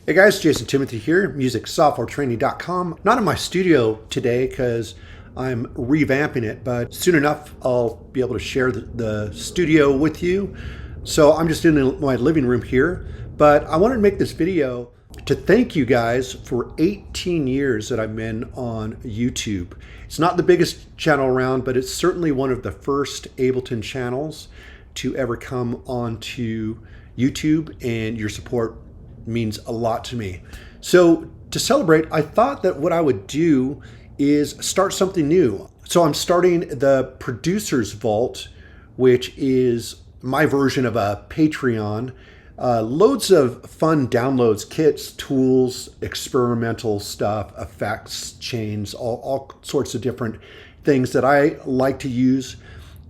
Hey guys, Jason Timothy here, musicsoftwaretraining.com. Not in my studio today because I'm revamping it, but soon enough I'll be able to share the studio with you. So I'm just in my living room here, but I wanted to make this video to thank you guys for 18 years that I've been on YouTube. It's not the biggest channel around, but it's certainly one of the first Ableton channels to ever come onto YouTube, and your support means a lot to me. So to celebrate, I thought that what I would do is start something new. So I'm starting the Producer's Vault, which is my version of a Patreon. Loads of fun downloads, kits, tools, experimental stuff, effects, chains, all sorts of different things that I like to use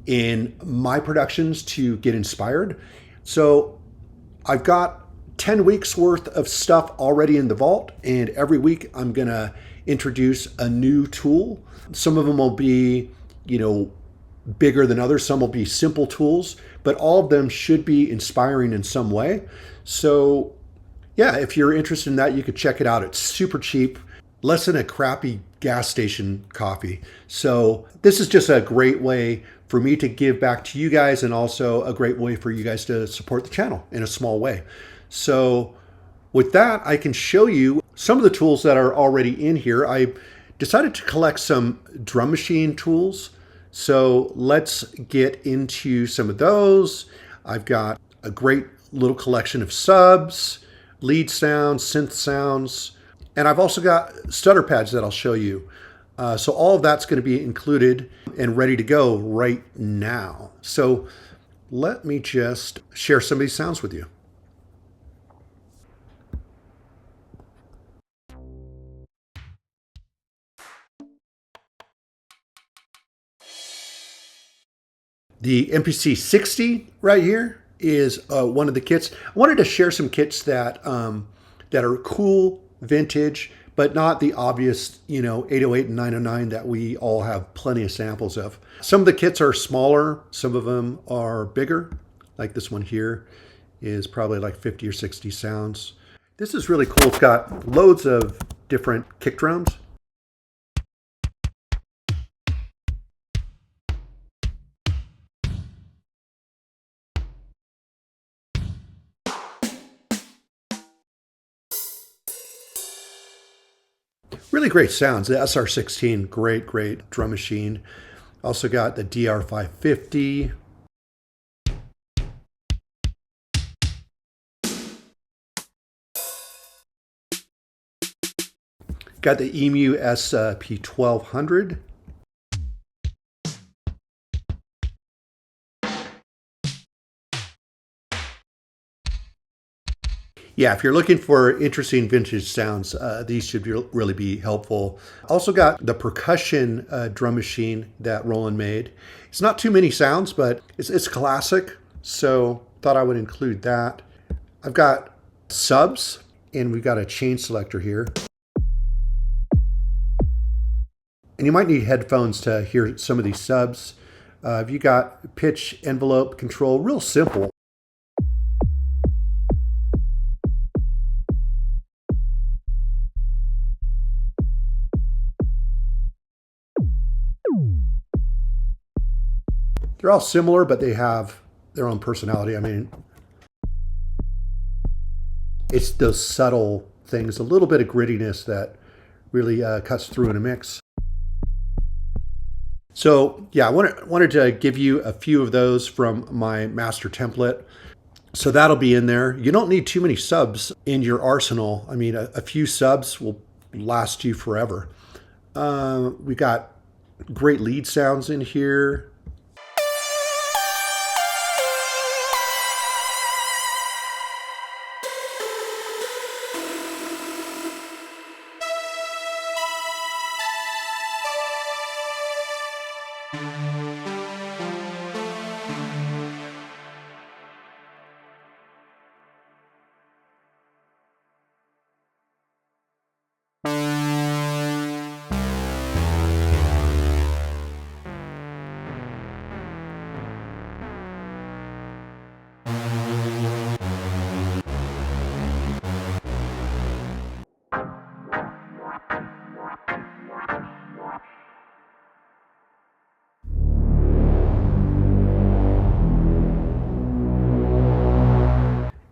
in my productions to get inspired. So I've got 10 weeks worth of stuff already in the vault, and every week I'm gonna introduce a new tool. Some of them will be, bigger than others. Some will be simple tools, but all of them should be inspiring in some way. So yeah, if you're interested in that, you could check it out. It's super cheap, less than a crappy gas station coffee. So this is just a great way for me to give back to you guys, and also a great way for you guys to support the channel in a small way. So with that, I can show you some of the tools that are already in here. I decided to collect some drum machine tools. So let's get into some of those. I've got a great little collection of subs, lead sounds, synth sounds, and I've also got stutter pads that I'll show you. So all of that's going to be included and ready to go right now. So let me just share some of these sounds with you. The MPC 60 right here is one of the kits. I wanted to share some kits that that are cool, vintage, but not the obvious, 808 and 909 that we all have plenty of samples of. Some of the kits are smaller, some of them are bigger. Like this one here is probably like 50 or 60 sounds. This is really cool. It's got loads of different kick drums. Really great sounds. The SR16, great drum machine. Also got the DR550. Got the EMU SP1200. Yeah, if you're looking for interesting vintage sounds, these should really be helpful. Also got the percussion drum machine that Roland made. It's not too many sounds, but it's classic, so thought I would include that. I've got subs, and we've got a chain selector here. And you might need headphones to hear some of these subs. You got pitch envelope control, real simple. They're all similar, but they have their own personality. I mean, it's those subtle things, a little bit of grittiness that really cuts through in a mix. So yeah, I wanted to give you a few of those from my master template. So that'll be in there. You don't need too many subs in your arsenal. I mean, a few subs will last you forever. We got great lead sounds in here.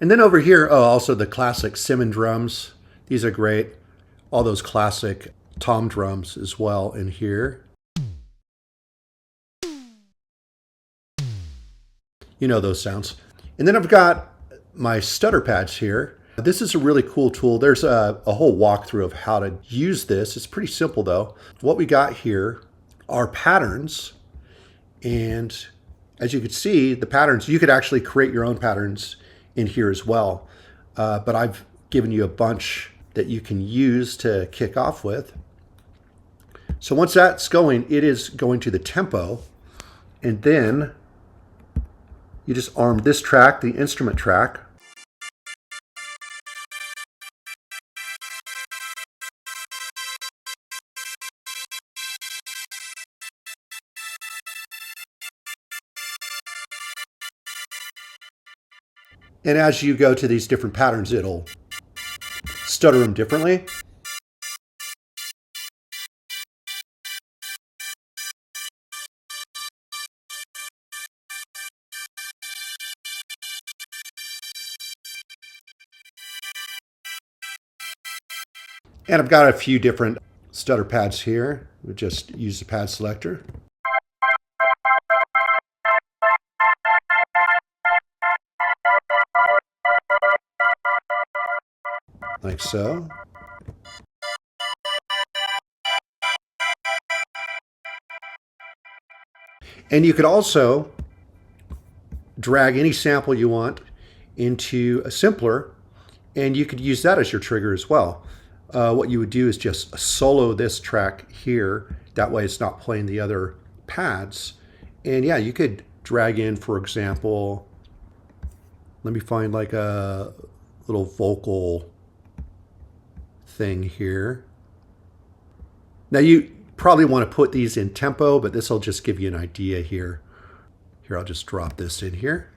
And then over here, oh, also the classic Simmons drums. These are great. All those classic tom drums as well in here. You know those sounds. And then I've got my stutter pads here. This is a really cool tool. There's a whole walkthrough of how to use this. It's pretty simple though. What we got here are patterns. And as you can see, the patterns, you could actually create your own patterns in here as well. But I've given you a bunch that you can use to kick off with. So once that's going, it is going to the tempo. And then you just arm this track, the instrument track. And as you go to these different patterns, it'll stutter them differently. And I've got a few different stutter pads here. We just use the pad selector. Like so. And you could also drag any sample you want into a simpler, and you could use that as your trigger as well. What you would do is just solo this track here. That way it's not playing the other pads. And yeah, you could drag in, for example, let me find like a little vocal thing here. Now you probably want to put these in tempo, but this will just give you an idea here. Here, I'll just drop this in here.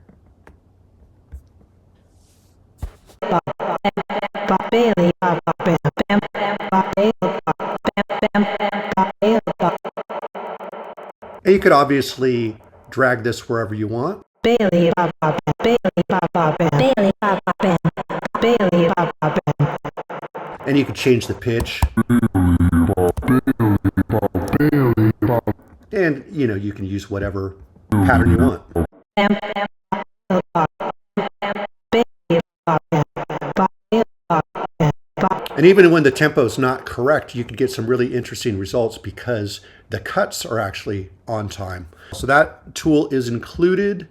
And you could obviously drag this wherever you want. And you can change the pitch. And, you know, you can use whatever pattern you want. And even when the tempo is not correct, you can get some really interesting results because the cuts are actually on time. So that tool is included,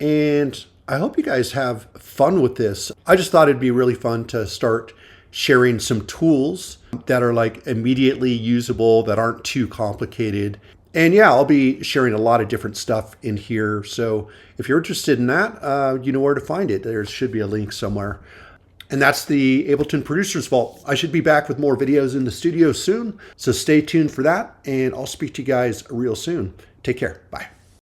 and I hope you guys have fun with this. I just thought it'd be really fun to start sharing some tools that are like immediately usable, that aren't too complicated. And yeah, I'll be sharing a lot of different stuff in here. So if you're interested in that, you know where to find it. There should be a link somewhere. And that's the Ableton Producer's Vault. I should be back with more videos in the studio soon. So stay tuned for that, and I'll speak to you guys real soon. Take care. Bye.